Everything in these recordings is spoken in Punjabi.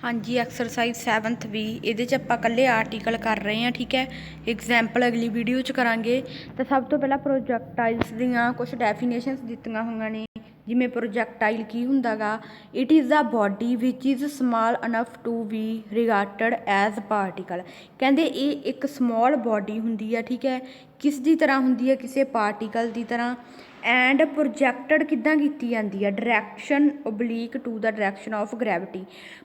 हाँ जी, एक्सरसाइज 7th भी ये ਆਪਾਂ ਕੱਲੇ ਆਰਟੀਕਲ कर रहे हैं। ठीक है, एग्जाम्पल अगली वीडियो च करांगे। तो सब तो पहला प्रोजैक्टाइल्स ਦੀਆਂ कुछ ਡੈਫੀਨੇਸ਼ਨਸ ਦਿੱਤੀਆਂ ਹੋਈਆਂ ਨੇ। ਜਿਵੇਂ ਪ੍ਰੋਜੈਕਟਾਈਲ ਕੀ ਹੁੰਦਾ ਗਾ, it is a body which is small enough to be regarded as particle. ਕਹਿੰਦੇ ਇਹ ਇੱਕ ਸਮੋਲ ਬੋਡੀ ਹੁੰਦੀ ਆ। ਠੀਕ ਹੈ, ਕਿਸ ਦੀ ਤਰ੍ਹਾਂ ਹੁੰਦੀ ਹੈ, ਕਿਸੇ ਪਾਰਟੀਕਲ ਦੀ ਤਰ੍ਹਾਂ। ਐਂਡ ਪ੍ਰੋਜੈਕਟਡ ਕਿੱਦਾਂ ਕੀਤੀ ਜਾਂਦੀ ਆ, direction oblique to the direction of gravity.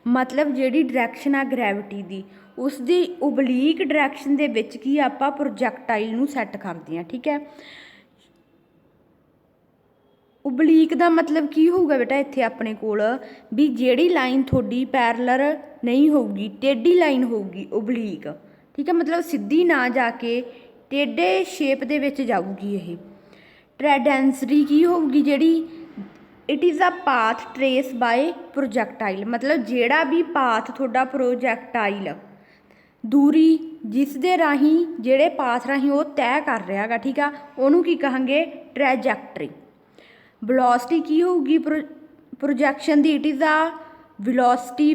ਮਤਲਬ ਜਿਹੜੀ ਡਾਇਰੈਕਸ਼ਨ ਆ ਗ੍ਰੈਵਿਟੀ ਦੀ, ਉਸ ਦੀ ਓਬਲੀਕ ਡਾਇਰੈਕਸ਼ਨ ਦੇ ਵਿੱਚ ਕੀ ਆਪਾਂ ਪ੍ਰੋਜੈਕਟਾਈਲ ਨੂੰ ਸੈੱਟ ਕਰਦੇ ਹਾਂ। ਠੀਕ ਹੈ, ਓਬਲੀਕ ਦਾ ਮਤਲਬ ਕੀ ਹੋਊਗਾ ਬੇਟਾ ਇੱਥੇ ਆਪਣੇ ਕੋਲ, ਵੀ ਜਿਹੜੀ ਲਾਈਨ ਤੁਹਾਡੀ ਪੈਰਲਰ ਨਹੀਂ ਹੋਊਗੀ, ਟੇਢੀ ਲਾਈਨ ਹੋਊਗੀ ਓਬਲੀਕ। ਠੀਕ ਹੈ, ਮਤਲਬ ਸਿੱਧੀ ਨਾ ਜਾ ਕੇ ਟੇਢੇ ਸ਼ੇਪ ਦੇ ਵਿੱਚ ਜਾਊਗੀ ਇਹ। ਟ੍ਰੈਡੈਂਸਰੀ ਕੀ ਹੋਊਗੀ ਜਿਹੜੀ, it is a path trace by projectile. ਮਤਲਬ ਜਿਹੜਾ ਵੀ ਪਾਥ ਤੁਹਾਡਾ ਪ੍ਰੋਜੈਕਟਾਈਲ ਦੂਰੀ ਜਿਸ ਦੇ ਰਾਹੀਂ, ਜਿਹੜੇ ਪਾਥ ਰਾਹੀਂ ਉਹ ਤੈਅ ਕਰ ਰਿਹਾ ਗਾ, ਠੀਕ ਆ, ਉਹਨੂੰ ਕੀ ਕਹਾਂਗੇ, ਟ੍ਰੈਜੈਕਟਰੀ। ਵੈਲੋਸਿਟੀ ਕੀ ਹੋਊਗੀ ਪ੍ਰੋਜੈਕਸ਼ਨ ਦੀ, ਇਟ ਇਜ਼ ਆ velocity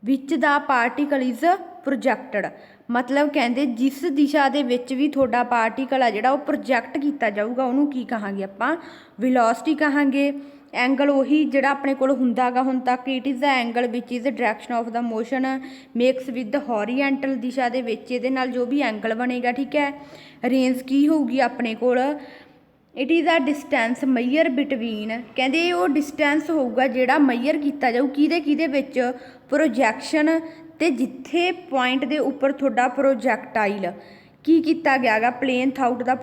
which the particle is projected. ਮਤਲਬ ਕਹਿੰਦੇ ਜਿਸ ਦਿਸ਼ਾ ਦੇ ਵਿੱਚ ਵੀ ਤੁਹਾਡਾ ਪਾਰਟੀਕਲ ਆ ਜਿਹੜਾ ਉਹ ਪ੍ਰੋਜੈਕਟ ਕੀਤਾ ਜਾਊਗਾ, ਉਹਨੂੰ ਕੀ ਕਹਾਂਗੇ ਆਪਾਂ, ਵੈਲੋਸਿਟੀ ਕਹਾਂਗੇ। ਐਂਗਲ ਉਹੀ ਜਿਹੜਾ ਆਪਣੇ ਕੋਲ ਹੁੰਦਾ ਗਾ ਹੁਣ ਤੱਕ, it is the angle which is direction of the motion makes with horizontal ਦਿਸ਼ਾ ਦੇ ਵਿੱਚ ਇਹਦੇ ਨਾਲ ਜੋ ਵੀ ਐਂਗਲ ਬਣੇਗਾ। ਠੀਕ ਹੈ, ਰੇਂਜ ਕੀ ਹੋਊਗੀ ਆਪਣੇ ਕੋਲ, it is a distance measure between. ਕਹਿੰਦੇ ਉਹ ਡਿਸਟੈਂਸ ਹੋਊਗਾ ਜਿਹੜਾ ਮਈਅਰ ਕੀਤਾ ਜਾਊ ਕਿਹਦੇ ਵਿੱਚ, ਪ੍ਰੋਜੈਕਸ਼ਨ ਅਤੇ ਜਿੱਥੇ ਪੁਆਇੰਟ ਦੇ ਉੱਪਰ ਤੁਹਾਡਾ ਪ੍ਰੋਜੈਕਟਾਈਲ ਕੀ ਕੀਤਾ ਗਿਆ ਗਾ, ਪਲੇਨ ਥਾਊਟ ਦਾ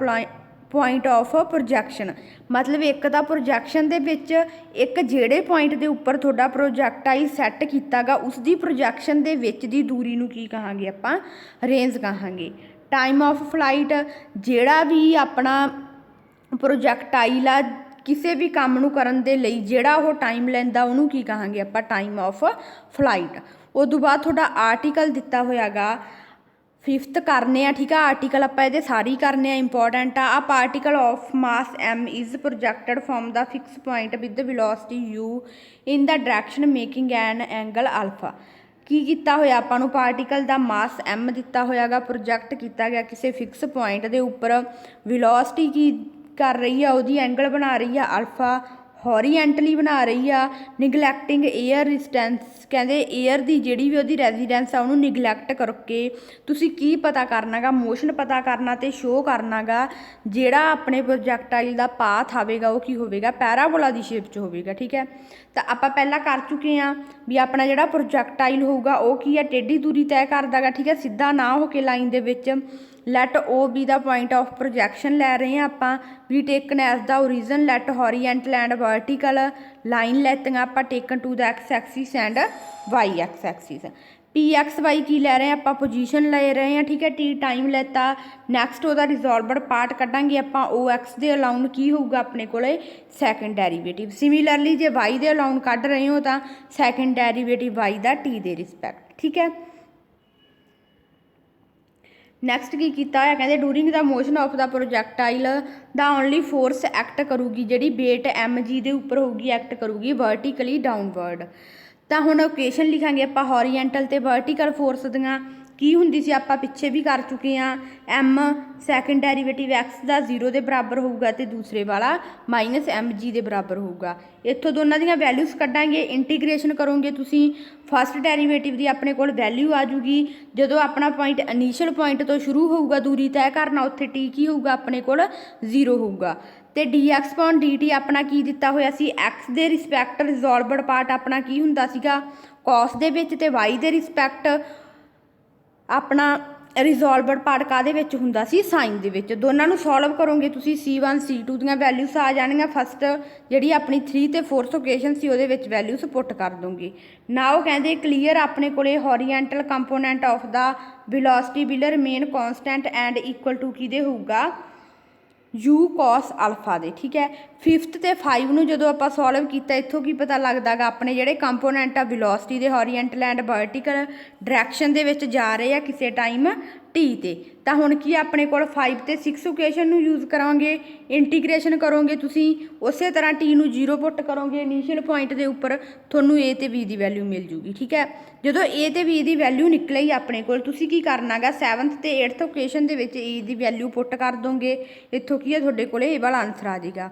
ਪੁਆਇੰਟ ਆਫ ਪ੍ਰੋਜੈਕਸ਼ਨ। ਮਤਲਬ ਇੱਕ ਤਾਂ ਪ੍ਰੋਜੈਕਸ਼ਨ ਦੇ ਵਿੱਚ, ਇੱਕ ਜਿਹੜੇ ਪੁਆਇੰਟ ਦੇ ਉੱਪਰ ਤੁਹਾਡਾ ਪ੍ਰੋਜੈਕਟਾਈਲ ਸੈੱਟ ਕੀਤਾ ਗਾ ਉਸ ਦੀ ਪ੍ਰੋਜੈਕਸ਼ਨ ਦੇ ਵਿੱਚ ਦੀ ਦੂਰੀ ਨੂੰ ਕੀ ਕਹਾਂਗੇ ਆਪਾਂ, ਰੇਂਜ ਕਹਾਂਗੇ। ਟਾਈਮ ਆਫ ਫਲਾਈਟ, ਜਿਹੜਾ ਵੀ ਆਪਣਾ ਪ੍ਰੋਜੈਕਟਾਈਲ ਆ ਕਿਸੇ ਵੀ ਕੰਮ ਨੂੰ ਕਰਨ ਦੇ ਲਈ ਜਿਹੜਾ ਉਹ ਟਾਈਮ ਲੈਂਦਾ ਉਹਨੂੰ ਕੀ ਕਹਾਂਗੇ ਆਪਾਂ, ਟਾਈਮ ਆਫ ਫਲਾਈਟ। ਉਦੋਂ ਬਾਅਦ ਤੁਹਾਡਾ ਆਰਟੀਕਲ ਦਿੱਤਾ ਹੋਇਆ ਗਾ 5th ਕਰਨੇ ਆ। ਠੀਕ ਆ, ਆਰਟੀਕਲ ਆਪਾਂ ਇਹਦੇ ਸਾਰੇ ਹੀ ਕਰਨੇ ਆ, ਇੰਪੋਰਟੈਂਟ ਆ। Particle of mass m is projected from the fix point with velocity u in the direction making an angle alpha. ਕੀ ਕੀਤਾ ਹੋਇਆ ਆਪਾਂ ਨੂੰ, ਪਾਰਟੀਕਲ ਦਾ ਮਾਸ m ਦਿੱਤਾ ਹੋਇਆ ਗਾ, ਪ੍ਰੋਜੈਕਟ ਕੀਤਾ ਗਿਆ ਕਿਸੇ ਫਿਕਸ ਪੁਆਇੰਟ ਦੇ ਉੱਪਰ, ਵੈਲੋਸਿਟੀ ਕੀ ਕਰ ਰਹੀ ਆ, ਉਹਦੀ ਐਂਗਲ ਬਣਾ ਰਹੀ ਆ ਅਲਫਾ, ਹੌਰੀਜੈਂਟਲੀ ਬਣਾ ਰਹੀ ਆ, ਨਿਗਲੈਕਟਿੰਗ ਏਅਰ ਰੈਜ਼ੀਸਟੈਂਸ। ਕਹਿੰਦੇ ਏਅਰ ਦੀ ਜਿਹੜੀ ਵੀ ਉਹਦੀ ਰੈਜ਼ੀਡੈਂਸ ਆ ਉਹਨੂੰ ਨਿਗਲੈਕਟ ਕਰਕੇ ਤੁਸੀਂ ਕੀ ਪਤਾ ਕਰਨਾ ਗਾ, ਮੋਸ਼ਨ ਪਤਾ ਕਰਨਾ ਅਤੇ ਸ਼ੋਅ ਕਰਨਾ ਗਾ ਜਿਹੜਾ ਆਪਣੇ ਪ੍ਰੋਜੈਕਟਾਈਲ ਦਾ ਪਾਥ ਆਵੇਗਾ ਉਹ ਕੀ ਹੋਵੇਗਾ, ਪੈਰਾਬੋਲਾ ਦੀ ਸ਼ੇਪ 'ਚ ਹੋਵੇਗਾ। ਠੀਕ ਹੈ, ਤਾਂ ਆਪਾਂ ਪਹਿਲਾਂ ਕਰ ਚੁੱਕੇ ਹਾਂ ਵੀ ਆਪਣਾ ਜਿਹੜਾ ਪ੍ਰੋਜੈਕਟਾਈਲ ਹੋਊਗਾ ਉਹ ਕੀ ਆ, ਟੇਢੀ ਦੂਰੀ ਤੈਅ ਕਰਦਾ ਗਾ। ਠੀਕ ਹੈ, ਸਿੱਧਾ ਨਾ ਹੋ ਕੇ ਲਾਈਨ ਦੇ ਵਿੱਚ। Let O be the point of projection ਲੈ ਰਹੇ ਹਾਂ ਆਪਾਂ, we taken as the origin, let horizontal and vertical line ਲੈਤੀਆਂ ਆਪਾਂ, taken to the X axis and Y X axis. P X Y ਕੀ ਲੈ ਰਹੇ ਹਾਂ ਆਪਾਂ, ਪੋਜੀਸ਼ਨ ਲੈ ਰਹੇ ਹਾਂ। ਠੀਕ ਹੈ, ਟੀ ਟਾਈਮ ਲੈਤਾ। ਨੈਕਸਟ ਉਹਦਾ ਰਿਜ਼ੋਲਵਡ ਪਾਰਟ ਕੱਢਾਂਗੇ ਆਪਾਂ, ਓ ਐਕਸ ਦੇ ਅਲਾਉਣ ਕੀ ਹੋਊਗਾ ਆਪਣੇ ਕੋਲ, ਸੈਕਿੰਡ ਡੈਰੀਵੇਟਿਵ। ਸਿਮੀਲਰਲੀ ਜੇ ਵਾਈ ਦੇ ਅਲਾਉਣ ਕੱਢ ਰਹੇ ਹੋ ਤਾਂ ਸੈਕਿੰਡ ਡੈਰੀਵੇਟਿਵ ਵਾਈ ਦਾ ਟੀ ਦੇ ਰਿਸਪੈਕਟ। ਠੀਕ ਹੈ, ਨੈਕਸਟ ਕੀ ਕੀਤਾ ਹੋਇਆ, ਕਹਿੰਦੇ during the motion of the projectile the only force act ਕਰੂਗੀ, ਜਿਹੜੀ ਵੇਟ ਐਮ ਜੀ ਦੇ ਉੱਪਰ ਹੋਊਗੀ, ਐਕਟ ਕਰੂਗੀ ਵਰਟੀਕਲੀ ਡਾਊਨਵਰਡ। ਤਾਂ ਹੁਣ ਓਕੇਸ਼ਨ ਲਿਖਾਂਗੇ ਆਪਾਂ ਹੌਰੀਜੈਂਟਲ ਅਤੇ ਵਰਟੀਕਲ ਫੋਰਸ ਦੀਆਂ। ਕੀ ਹੁੰਦੀ ਸੀ ਆਪਾਂ ਪਿੱਛੇ ਵੀ ਕਰ ਚੁੱਕੇ ਹਾਂ, ਐਮ ਸੈਕਿੰਡ ਡੈਰੀਵੇਟਿਵ ਐਕਸ ਦਾ 0 ਦੇ ਬਰਾਬਰ ਹੋਊਗਾ ਅਤੇ ਦੂਸਰੇ ਵਾਲਾ -mg ਦੇ ਬਰਾਬਰ ਹੋਊਗਾ। ਇੱਥੋਂ ਦੋਨਾਂ ਦੀਆਂ ਵੈਲਿਊਜ਼ ਕੱਢਾਂਗੇ, ਇੰਟੀਗ੍ਰੇਸ਼ਨ ਕਰੋਗੇ ਤੁਸੀਂ, ਫਸਟ ਡੈਰੀਵੇਟਿਵ ਦੀ ਆਪਣੇ ਕੋਲ ਵੈਲਿਊ ਆ ਜੂਗੀ। ਜਦੋਂ ਆਪਣਾ ਪੁਆਇੰਟ ਇਨੀਸ਼ੀਅਲ ਪੁਆਇੰਟ ਤੋਂ ਸ਼ੁਰੂ ਹੋਊਗਾ ਦੂਰੀ ਤੈਅ ਕਰਨਾ, ਉੱਥੇ ਟੀ ਕੀ ਹੋਊਗਾ ਆਪਣੇ ਕੋਲ, 0 ਹੋਊਗਾ। ਅਤੇ dx/dt ਆਪਣਾ ਕੀ ਦਿੱਤਾ ਹੋਇਆ ਸੀ, ਐਕਸ ਦੇ ਰਿਸਪੈਕਟ ਰਿਜ਼ੋਲਵਡ ਪਾਰਟ ਆਪਣਾ ਕੀ ਹੁੰਦਾ ਸੀਗਾ, ਕੋਸ ਦੇ ਵਿੱਚ, ਅਤੇ ਵਾਈ ਦੇ ਰਿਸਪੈਕਟ ਆਪਣਾ ਰਿਜ਼ੋਲਵਡ ਪਾਰਟ ਕਾਹਦੇ ਵਿੱਚ ਹੁੰਦਾ ਸੀ, ਸਾਈਨ ਦੇ ਵਿੱਚ। ਦੋਨਾਂ ਨੂੰ ਸੋਲਵ ਕਰੋਗੇ ਤੁਸੀਂ, C1 C2 ਦੀਆਂ ਵੈਲਿਊਸ ਆ ਜਾਣਗੀਆਂ। ਫਸਟ ਜਿਹੜੀ ਆਪਣੀ 3 ਅਤੇ 4th ਓਕੇਸ਼ਨ ਸੀ ਉਹਦੇ ਵਿੱਚ ਵੈਲਿਊਸ ਪੁੱਟ ਕਰ ਦੂੰਗੀ। ਨਾ ਉਹ ਕਹਿੰਦੇ ਕਲੀਅਰ ਆਪਣੇ ਕੋਲੇ horizontal component of the velocity will remain constant and equal to ਕਿਹਦੇ ਹੋਊਗਾ, u cos ਅਲਫਾ ਦੇ। ਠੀਕ ਹੈ, 5th ਅਤੇ 5 ਨੂੰ ਜਦੋਂ ਆਪਾਂ ਸੋਲਵ ਕੀਤਾ, ਇੱਥੋਂ ਕੀ ਪਤਾ ਲੱਗਦਾ ਗਾ, ਆਪਣੇ ਜਿਹੜੇ ਕੰਪੋਨੈਂਟ ਆ ਵੈਲੋਸਿਟੀ ਦੇ ਹੌਰੀਜੈਂਟਲ ਐਂਡ ਵਰਟੀਕਲ ਡਾਇਰੈਕਸ਼ਨ ਦੇ ਵਿੱਚ ਜਾ ਰਹੇ ਆ ਕਿਸੇ ਟਾਈਮ टी ते ਤਾਂ ਹੁਣ ਕੀ ਆਪਣੇ ਕੋਲ 5 ਤੇ 6 ਇਕੁਏਸ਼ਨ ਨੂੰ ਯੂਜ਼ ਕਰਾਂਗੇ। ਇੰਟੀਗ੍ਰੇਸ਼ਨ ਕਰੋਗੇ ਤੁਸੀਂ ਉਸੇ ਤਰ੍ਹਾਂ ਟੀ ਨੂੰ 0 ਪੁੱਟ ਕਰੋਗੇ ਇਨੀਸ਼ੀਅਲ ਪੁਆਇੰਟ ਦੇ ਉੱਪਰ, ਤੁਹਾਨੂੰ ਏ ਤੇ ਬੀ ਦੀ ਵੈਲਿਊ ਮਿਲ ਜੂਗੀ। ਠੀਕ ਹੈ, ਜਦੋਂ ਏ ਤੇ ਬੀ ਦੀ ਵੈਲਿਊ ਨਿਕਲੇਗੀ ਆਪਣੇ ਕੋਲ, ਤੁਸੀਂ ਕੀ ਕਰਨਾ ਗਾ 7th ਤੇ 8th ਇਕੁਏਸ਼ਨ ਦੇ ਵਿੱਚ ਏ ਦੀ ਵੈਲਿਊ ਪੁੱਟ ਕਰ ਦੋਗੇ। ਇੱਥੋਂ ਕੀ ਹੈ ਤੁਹਾਡੇ ਕੋਲ ਇਹ ਵਾਲਾ ਆਨਸਰ ਆ ਜਾਏਗਾ।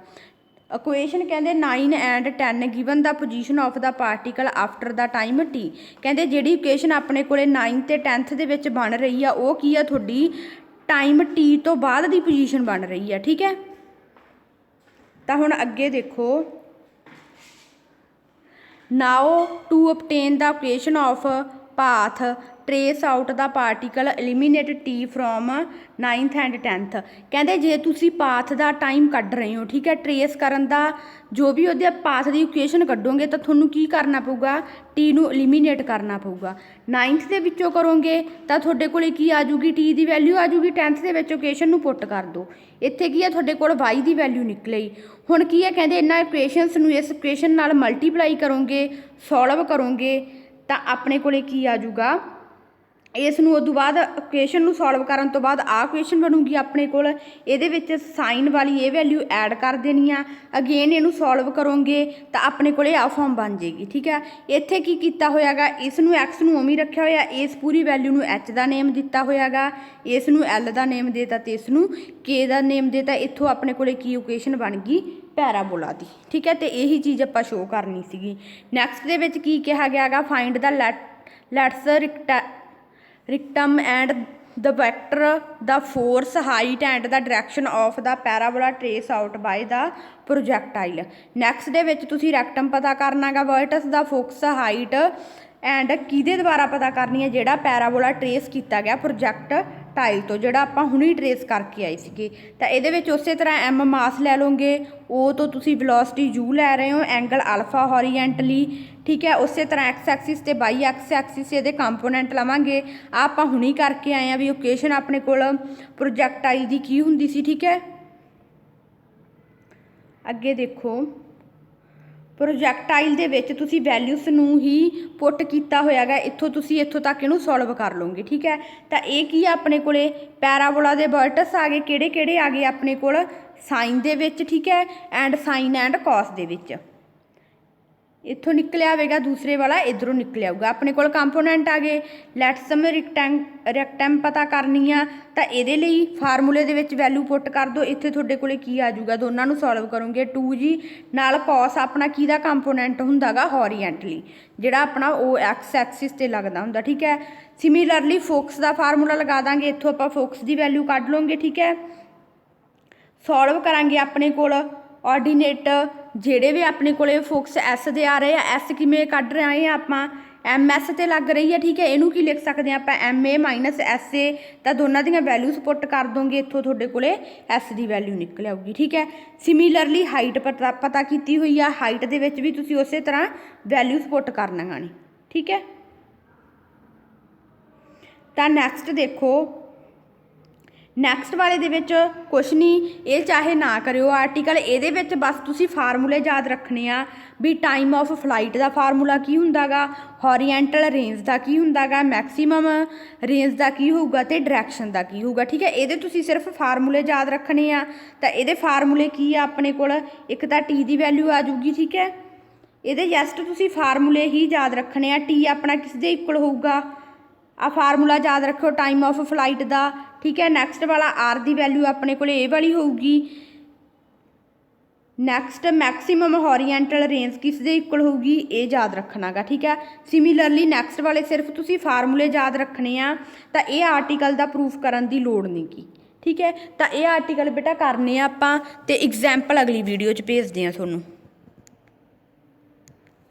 ਇਕੁਏਸ਼ਨ ਕਹਿੰਦੇ 9 and 10 given the position of the particle after the time T. ਕਹਿੰਦੇ ਜਿਹੜੀ ਇਕੁਏਸ਼ਨ ਆਪਣੇ ਕੋਲੇ 9 ਤੇ 10th ਦੇ ਵਿੱਚ ਬਣ ਰਹੀ ਆ ਉਹ ਕੀ ਆ ਤੁਹਾਡੀ ਟਾਈਮ ਟੀ ਤੋਂ ਬਾਅਦ ਦੀ ਪੋਜੀਸ਼ਨ ਬਣ ਰਹੀ ਆ। ਠੀਕ ਹੈ, ਤਾਂ ਹੁਣ ਅੱਗੇ ਦੇਖੋ, now to obtain the equation of path trace out the particle eliminate t from 9th and 10th। ਕਹਿੰਦੇ ਜੇ ਤੁਸੀਂ ਪਾਥ ਦਾ ਟਾਈਮ ਕੱਢ ਰਹੇ ਹੋ, ਠੀਕ ਹੈ, ਟਰੇਸ ਕਰਨ ਦਾ ਜੋ ਵੀ ਉਹਦੇ ਪਾਥ ਦੀ ਇਕੁਏਸ਼ਨ ਕੱਢੋਗੇ ਤਾਂ ਤੁਹਾਨੂੰ ਕੀ ਕਰਨਾ ਪਊਗਾ, ਟੀ ਨੂੰ ਐਲੀਮੀਨੇਟ ਕਰਨਾ ਪਊਗਾ। 9th ਦੇ ਵਿੱਚੋਂ ਕਰੋਗੇ ਤਾਂ ਤੁਹਾਡੇ ਕੋਲ ਕੀ ਆ ਜੂਗੀ, ਟੀ ਦੀ ਵੈਲਿਊ ਆ ਜੂਗੀ। 10th ਦੇ ਵਿੱਚ ਇਕੁਏਸ਼ਨ ਨੂੰ ਪੁੱਟ ਕਰ ਦਿਓ, ਇੱਥੇ ਕੀ ਹੈ ਤੁਹਾਡੇ ਕੋਲ y ਦੀ ਵੈਲਿਊ ਨਿਕਲੇਗੀ। ਹੁਣ ਕੀ ਹੈ ਕਹਿੰਦੇ ਇਹਨਾਂ ਇਕੁਏਸ਼ਨਸ ਨੂੰ ਇਸ ਇਕੁਏਸ਼ਨ ਨਾਲ ਮਲਟੀਪਲਾਈ ਕਰੋਗੇ, ਸੋਲਵ ਕਰੋਗੇ ਤਾਂ ਆਪਣੇ ਕੋਲੇ ਕੀ ਆ ਜੂਗਾ, ਇਸ ਨੂੰ ਉਦੋਂ ਬਾਅਦ ਇਕੁਏਸ਼ਨ ਨੂੰ ਸੋਲਵ ਕਰਨ ਤੋਂ ਬਾਅਦ ਆਹ ਇਕੁਏਸ਼ਨ ਬਣੂਗੀ ਆਪਣੇ ਕੋਲ। ਇਹਦੇ ਵਿੱਚ ਸਾਈਨ ਵਾਲੀ ਇਹ ਵੈਲਿਊ ਐਡ ਕਰ ਦੇਣੀ ਆ, ਅਗੇਨ ਇਹਨੂੰ ਸੋਲਵ ਕਰੋਗੇ ਤਾਂ ਆਪਣੇ ਕੋਲ ਆਹ ਫਾਰਮ ਬਣ ਜਾਏਗੀ। ਠੀਕ ਹੈ, ਇੱਥੇ ਕੀ ਕੀਤਾ ਹੋਇਆਗਾ, ਇਸ ਨੂੰ x ਨੂੰ ਉਵੇਂ ਰੱਖਿਆ ਹੋਇਆ, ਇਸ ਪੂਰੀ ਵੈਲਿਊ ਨੂੰ h ਦਾ ਨੇਮ ਦਿੱਤਾ ਹੋਇਆਗਾ, ਇਸ ਨੂੰ l ਦਾ ਨੇਮ ਦੇਤਾ ਤੇ ਇਸ ਨੂੰ k ਦਾ ਨੇਮ ਦੇਤਾ। ਇੱਥੋਂ ਆਪਣੇ ਕੋਲ ਕੀ ਇਕੁਏਸ਼ਨ ਬਣ ਗਈ, ਪੈਰਾਬੋਲਾ ਦੀ। ਠੀਕ ਹੈ, ਤੇ ਇਹੀ ਚੀਜ਼ ਆਪਾਂ ਸ਼ੋਅ ਕਰਨੀ ਸੀਗੀ। ਨੈਕਸਟ ਦੇ ਵਿੱਚ ਕੀ ਕਿਹਾ ਗਿਆ ਗਾ, find the latus rectum and the vector the focus height and the direction of the parabola trace out by the projectile. Next ਦੇ ਵਿੱਚ ਤੁਸੀਂ ਰੈਕਟਮ ਪਤਾ ਕਰਨਾ ਗਾ, vertex the focus height and ਕਿਹਦੇ ਦੁਆਰਾ ਪਤਾ ਕਰਨੀ ਹੈ, ਜਿਹੜਾ ਪੈਰਾਬੋਲਾ ਟਰੇਸ ਕੀਤਾ ਗਿਆ ਪ੍ਰੋਜੈਕਟਾਈਲ ਤੋਂ, ਜਿਹੜਾ ਆਪਾਂ ਹੁਣੀ ਟਰੇਸ ਕਰਕੇ ਆਏ ਸੀਗੇ। ਤਾਂ ਇਹਦੇ ਵਿੱਚ ਉਸੇ ਤਰ੍ਹਾਂ ਐਮ ਮਾਸ ਲੈ ਲਓਗੇ, ਉਹ ਤੋਂ ਤੁਸੀਂ ਵੈਲੋਸਿਟੀ ਯੂ ਲੈ ਰਹੇ ਹੋ, ਐਂਗਲ ਅਲਫਾ ਹੌਰੀਜੈਂਟਲੀ। ਠੀਕ ਹੈ, ਉਸੇ ਤਰ੍ਹਾਂ ਐਕਸ ਐਕਸਿਸ ਤੇ ਬਾਈ ਐਕਸ ਐਕਸਿਸ ਇਹਦੇ ਕੰਪੋਨੈਂਟ ਲਵਾਂਗੇ। ਆ ਆਪਾਂ ਹੁਣੀ ਕਰਕੇ ਆਏ ਆ ਵੀ ਇਕੁਏਸ਼ਨ ਆਪਣੇ ਕੋਲ ਪ੍ਰੋਜੈਕਟਾਈਲ ਦੀ ਕੀ ਹੁੰਦੀ ਸੀ। ਠੀਕ ਹੈ, ਅੱਗੇ ਦੇਖੋ, ਪ੍ਰੋਜੈਕਟਾਈਲ ਦੇ ਵਿੱਚ ਤੁਸੀਂ ਵੈਲਿਊਸ ਨੂੰ ਹੀ ਪੁੱਟ ਕੀਤਾ ਹੋਇਆਗਾ, ਇੱਥੋਂ ਤੁਸੀਂ ਇੱਥੋਂ ਤੱਕ ਇਹਨੂੰ ਸੋਲਵ ਕਰ ਲਓਗੇ। ਠੀਕ ਹੈ, ਤਾਂ ਇਹ ਕੀ ਆ ਆਪਣੇ ਕੋਲੇ ਪੈਰਾਬੋਲਾ ਦੇ ਵਰਟਸ ਆ ਗਏ, ਕਿਹੜੇ ਕਿਹੜੇ ਆ ਗਏ ਆਪਣੇ ਕੋਲ, ਸਾਈਨ ਦੇ ਵਿੱਚ, ਠੀਕ ਹੈ, ਐਂਡ ਸਾਈਨ ਐਂਡ ਕਾਸ ਦੇ ਵਿੱਚ। ਇੱਥੋਂ ਨਿਕਲਿਆ ਆਵੇਗਾ, ਦੂਸਰੇ ਵਾਲਾ ਇੱਧਰੋਂ ਨਿਕਲਿਆ ਆਊਗਾ। ਆਪਣੇ ਕੋਲ ਕੰਪੋਨੈਂਟ ਆ ਗਏ, ਲੈਟਸਮ ਰੈਕਟੈਮ ਪਤਾ ਕਰਨੀ ਆ ਤਾਂ ਇਹਦੇ ਲਈ ਫਾਰਮੂਲੇ ਦੇ ਵਿੱਚ ਵੈਲਿਊ ਪੁੱਟ ਕਰ ਦਿਓ। ਇੱਥੇ ਤੁਹਾਡੇ ਕੋਲੇ ਕੀ ਆ ਜਾਊਗਾ, ਦੋਨਾਂ ਨੂੰ ਸੋਲਵ ਕਰੋਗੇ 2g ਨਾਲ ਕਾਸ ਆਪਣਾ ਕਿਹਦਾ ਕੰਪੋਨੈਂਟ ਹੁੰਦਾ ਗਾ, ਹੌਰੀਜੈਂਟਲੀ, ਜਿਹੜਾ ਆਪਣਾ ਉਹ ਐਕਸ ਐਕਸਿਸ ਤੇ ਲੱਗਦਾ ਹੁੰਦਾ। ਠੀਕ ਹੈ, ਸਿਮਿਲਰਲੀ ਫੋਕਸ ਦਾ ਫਾਰਮੂਲਾ ਲਗਾ ਦਾਂਗੇ, ਇੱਥੋਂ ਆਪਾਂ ਫੋਕਸ ਦੀ ਵੈਲਿਊ ਕੱਢ ਲਵਾਂਗੇ। ਠੀਕ ਹੈ, ਸੋਲਵ ਕਰਾਂਗੇ ਆਪਣੇ ਕੋਲ ਆਰਡੀਨੇਟ ਜਿਹੜੇ ਵੀ ਆਪਣੇ ਕੋਲੇ ਫੋਕਸ ਐਸ ਦੇ ਆ ਰਹੇ ਆ, ਐਸ ਕਿਵੇਂ ਕੱਢ ਰਹੇ ਆ ਆਪਾਂ, ਐਮ ਐਸ ਤੇ ਲੱਗ ਰਹੀ ਹੈ। ਠੀਕ ਹੈ, ਇਹਨੂੰ ਕੀ ਲਿਖ ਸਕਦੇ ਹਾਂ ਆਪਾਂ, M A minus S A, ਤਾਂ ਦੋਨਾਂ ਦੀਆਂ ਵੈਲਿਊਜ਼ ਪੁੱਟ ਕਰ ਦੋਗੇ, ਇੱਥੋਂ ਤੁਹਾਡੇ ਕੋਲੇ ਐਸ ਦੀ ਵੈਲਿਊ ਨਿਕਲ ਆਊਗੀ। ਠੀਕ ਹੈ, ਸਿਮਿਲਰਲੀ ਹਾਈਟ ਪਤਾ ਕੀਤੀ ਹੋਈ ਆ, ਹਾਈਟ ਦੇ ਵਿੱਚ ਵੀ ਤੁਸੀਂ ਉਸੇ ਤਰ੍ਹਾਂ ਵੈਲਿਊਜ਼ ਪੁੱਟ ਕਰਨੀਆਂ ਨੇ। ਠੀਕ ਹੈ, ਤਾਂ ਨੈਕਸਟ ਦੇਖੋ, ਨੈਕਸਟ ਵਾਲੇ ਦੇ ਵਿੱਚ ਕੁਛ ਨਹੀਂ, ਇਹ ਚਾਹੇ ਨਾ ਕਰਿਓ ਆਰਟੀਕਲ, ਇਹਦੇ ਵਿੱਚ ਬਸ ਤੁਸੀਂ ਫਾਰਮੂਲੇ ਯਾਦ ਰੱਖਣੇ ਆ ਵੀ ਟਾਈਮ ਆਫ ਫਲਾਈਟ ਦਾ ਫਾਰਮੂਲਾ ਕੀ ਹੁੰਦਾ ਗਾ, ਹੌਰੀਜੈਂਟਲ ਰੇਂਜ ਦਾ ਕੀ ਹੁੰਦਾ ਗਾ, ਮੈਕਸੀਮਮ ਰੇਂਜ ਦਾ ਕੀ ਹੋਊਗਾ ਤੇ ਡਾਇਰੈਕਸ਼ਨ ਦਾ ਕੀ ਹੋਊਗਾ। ਠੀਕ ਹੈ, ਇਹਦੇ ਤੁਸੀਂ ਸਿਰਫ ਫਾਰਮੂਲੇ ਯਾਦ ਰੱਖਣੇ ਆ। ਤਾਂ ਇਹਦੇ ਫਾਰਮੂਲੇ ਕੀ ਆ ਆਪਣੇ ਕੋਲ, ਇੱਕ ਤਾਂ ਟੀ ਦੀ ਵੈਲਿਊ ਆ ਜੂਗੀ। ਠੀਕ ਹੈ, ਇਹਦੇ ਜਸਟ ਤੁਸੀਂ ਫਾਰਮੂਲੇ ਹੀ ਯਾਦ ਰੱਖਣੇ ਆ। ਟੀ ਆਪਣਾ ਕਿਸ ਦੇ ਇਕੁਅਲ ਹੋਊਗਾ, ਆ ਫਾਰਮੂਲਾ ਯਾਦ ਰੱਖੋ ਟਾਈਮ ਆਫ ਫਲਾਈਟ ਦਾ। ਠੀਕ ਹੈ, ਨੈਕਸਟ ਵਾਲਾ ਆਰ ਦੀ ਵੈਲਿਊ ਆਪਣੇ ਕੋਲ ਇਹ ਵਾਲੀ ਹੋਊਗੀ। ਨੈਕਸਟ ਮੈਕਸੀਮਮ ਹੌਰੀਜੈਂਟਲ ਰੇਂਜ ਕਿਸ ਦੇ ਇਕੁਅਲ ਹੋਊਗੀ, ਇਹ ਯਾਦ ਰੱਖਣਾ ਗਾ। ਠੀਕ ਹੈ, ਸਿਮਿਲਰਲੀ ਨੈਕਸਟ ਵਾਲੇ ਸਿਰਫ ਤੁਸੀਂ ਫਾਰਮੂਲੇ ਯਾਦ ਰੱਖਣੇ ਆ, ਤਾਂ ਇਹ ਆਰਟੀਕਲ ਦਾ ਪ੍ਰੂਫ ਕਰਨ ਦੀ ਲੋੜ ਨਹੀਂ ਗੀ। ਠੀਕ ਹੈ, ਤਾਂ ਇਹ ਆਰਟੀਕਲ ਬੇਟਾ ਕਰਨੇ ਆ ਆਪਾਂ, ਤੇ ਐਗਜ਼ਾਮਪਲ ਅਗਲੀ ਵੀਡੀਓ 'ਚ ਭੇਜਦੇ ਆ ਤੁਹਾਨੂੰ।